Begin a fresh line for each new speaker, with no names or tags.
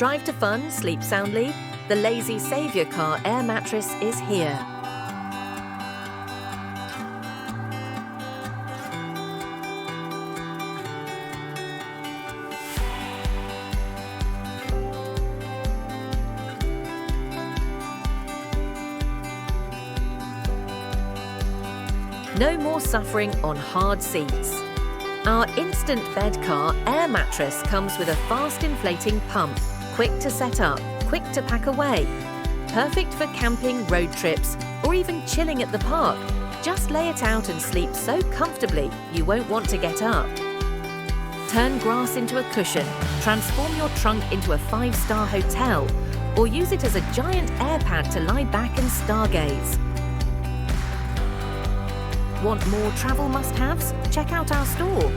Drive to fun, sleep soundly? The Lazy Saviour Car Air Mattress is here. No more suffering on hard seats. Our instant bed car air mattress comes with a fast inflating pump, quick to set up, quick to pack away. Perfect for camping, road trips, or even chilling at the park. Just lay it out and sleep so comfortably you won't want to get up. Turn grass into a cushion, transform your trunk into a 5-star hotel, or use it as a giant air pad to lie back and stargaze. Want more travel must-haves? Check out our store.